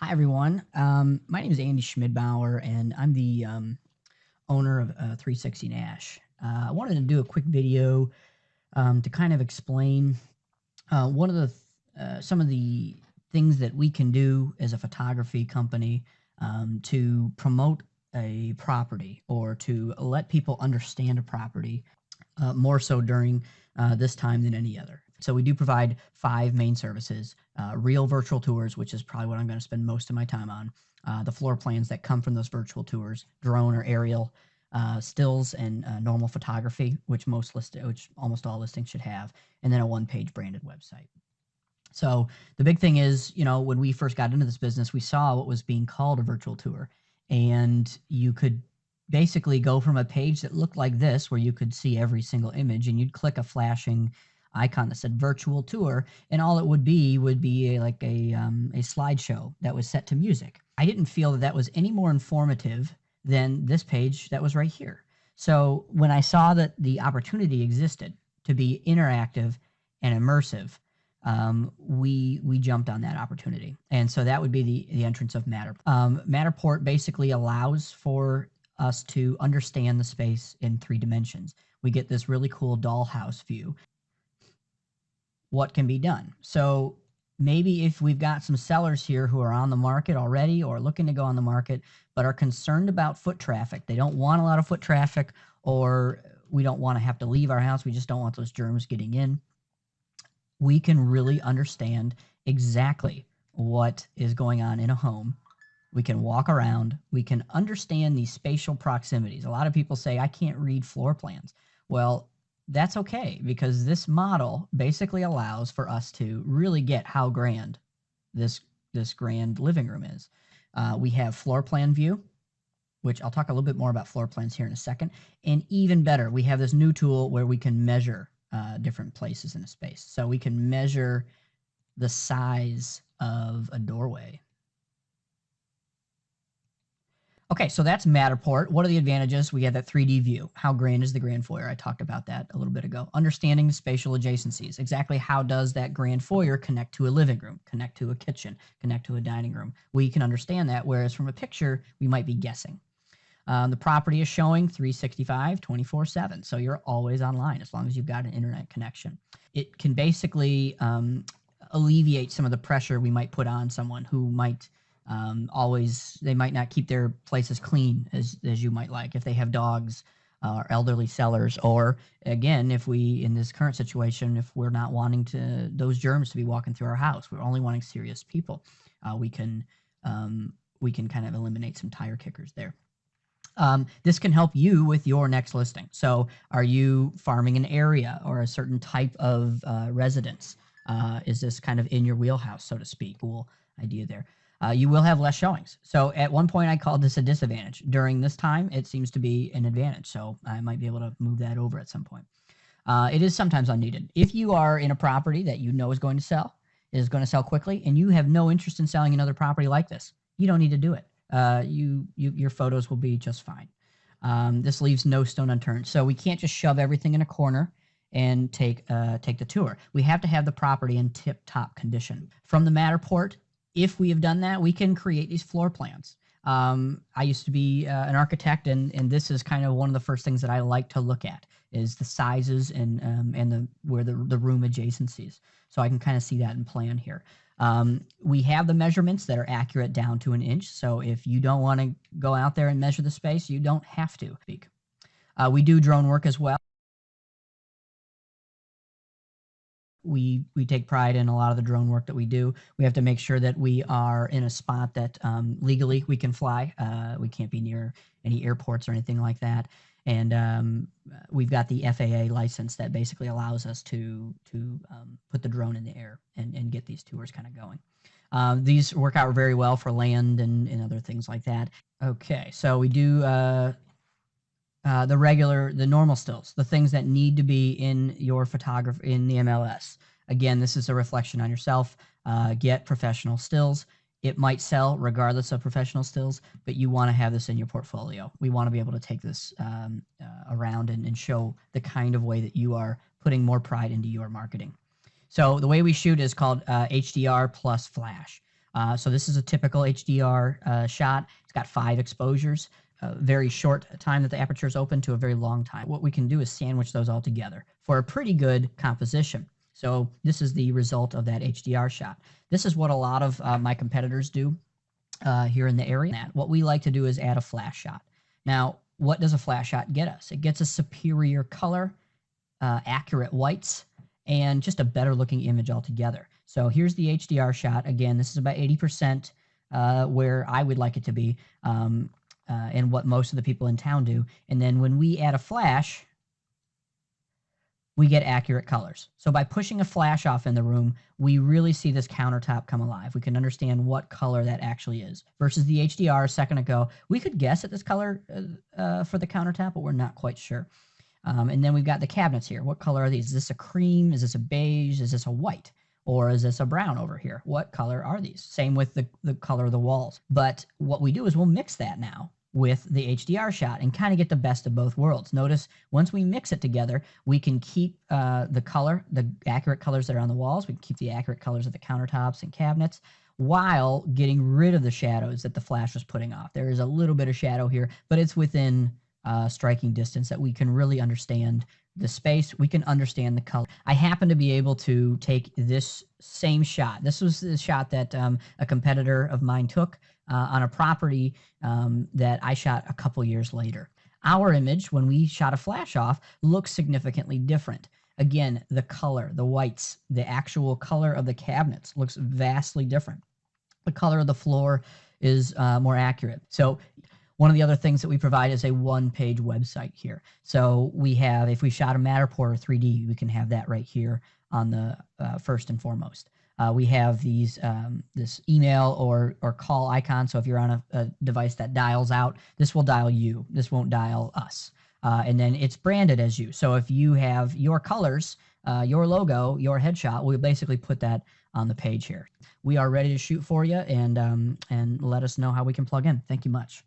Hi, everyone. My name is Andy Schmidbauer, and I'm the owner of 360 Nash. I wanted to do a quick video to kind of explain one of some of the things that we can do as a photography company to promote a property or to let people understand a property more so during this time than any other. So we do provide 5 main services: real virtual tours, which is probably what I'm going to spend most of my time on, the floor plans that come from those virtual tours, drone or aerial, stills and normal photography, which almost all listings should have, and then a one-page branded website. So the big thing is, when we first got into this business, we saw what was being called a virtual tour, and you could basically go from a page that looked like this, where you could see every single image, and you'd click a flashing icon that said virtual tour, and all it would be like a slideshow that was set to music. I didn't feel that was any more informative than this page that was right here. So when I saw that the opportunity existed to be interactive and immersive, we jumped on that opportunity, and so that would be the entrance of Matterport basically allows for us to understand the space in 3 dimensions. We get this really cool dollhouse view. What can be done? So maybe if we've got some sellers here who are on the market already or looking to go on the market, but are concerned about foot traffic, they don't want a lot of foot traffic, or we don't want to have to leave our house, we just don't want those germs getting in, we can really understand exactly what is going on in a home. We can walk around. We can understand these spatial proximities. A lot of people say, I can't read floor plans. Well, that's okay, because this model basically allows for us to really get how grand this grand living room is. We have floor plan view, which I'll talk a little bit more about floor plans here in a second. And even better, we have this new tool where we can measure different places in a space. So we can measure the size of a doorway. Okay, so that's Matterport. What are the advantages? We have that 3D view. How grand is the grand foyer? I talked about that a little bit ago. Understanding the spatial adjacencies. Exactly how does that grand foyer connect to a living room, connect to a kitchen, connect to a dining room? We can understand that, whereas from a picture, we might be guessing. The property is showing 365, 24/7, so you're always online as long as you've got an internet connection. It can basically alleviate some of the pressure we might put on someone who might they might not keep their places clean as you might like, if they have dogs or elderly sellers, or again, if we, in this current situation, if we're not wanting those germs to be walking through our house, we're only wanting serious people, we can kind of eliminate some tire kickers there. This can help you with your next listing. So are you farming an area or a certain type of residence? Is this kind of in your wheelhouse, so to speak? Cool idea there. You will have less showings. So at one point I called this a disadvantage. During this time, it seems to be an advantage. So I might be able to move that over at some point. It is sometimes unneeded. If you are in a property that you know is going to sell quickly, and you have no interest in selling another property like this, you don't need to do it. Your photos will be just fine. This leaves no stone unturned. So we can't just shove everything in a corner and take the tour. We have to have the property in tip-top condition. From the Matterport, if we have done that, we can create these floor plans. I used to be an architect, and this is kind of one of the first things that I like to look at is the sizes and where the room adjacencies. So I can kind of see that in plan here. We have the measurements that are accurate down to an inch. So if you don't want to go out there and measure the space, you don't have to. We do drone work as well. We take pride in a lot of the drone work that we do. We have to make sure that we are in a spot that legally we can fly. We can't be near any airports or anything like that. And we've got the FAA license that basically allows us to put the drone in the air and get these tours kind of going. These work out very well for land and other things like that. Okay, so we do the normal stills, the things that need to be in your photography in the MLS. Again, this is a reflection on yourself. Get professional stills. It might sell regardless of professional stills, but you want to have this in your portfolio. We want to be able to take this around and show the kind of way that you are putting more pride into your marketing. So the way we shoot is called HDR plus flash. So this is a typical HDR shot. It's got 5 exposures, a very short time that the aperture is open to a very long time. What we can do is sandwich those all together for a pretty good composition. So this is the result of that HDR shot. This is what a lot of my competitors do here in the area. What we like to do is add a flash shot. Now, what does a flash shot get us? It gets a superior color, accurate whites, and just a better looking image altogether. So here's the HDR shot. Again, this is about 80% where I would like it to be, and what most of the people in town do. And then when we add a flash, we get accurate colors. So by pushing a flash off in the room, we really see this countertop come alive. We can understand what color that actually is. Versus the HDR a second ago, we could guess at this color for the countertop, but we're not quite sure. And then we've got the cabinets here. What color are these? Is this a cream? Is this a beige? Is this a white? Or is this a brown over here? What color are these? Same with the color of the walls. But what we do is we'll mix that now with the HDR shot and kind of get the best of both worlds. Notice once we mix it together, we can keep the color, the accurate colors that are on the walls. We can keep the accurate colors of the countertops and cabinets while getting rid of the shadows that the flash was putting off. There is a little bit of shadow here, but it's within striking distance that we can really understand the space. We can understand the color. I happen to be able to take this same shot. This was the shot that a competitor of mine took on a property that I shot a couple years later. Our image, when we shot a flash off, looks significantly different. Again, the color, the whites, the actual color of the cabinets looks vastly different. The color of the floor is more accurate. So one of the other things that we provide is a one-page website here. So we have, if we shot a Matterport or 3D, we can have that right here on the first and foremost. We have these this email or call icon. So if you're on a device that dials out, this will dial you. This won't dial us. And then it's branded as you. So if you have your colors, your logo, your headshot, we'll basically put that on the page here. We are ready to shoot for you, and let us know how we can plug in. Thank you much.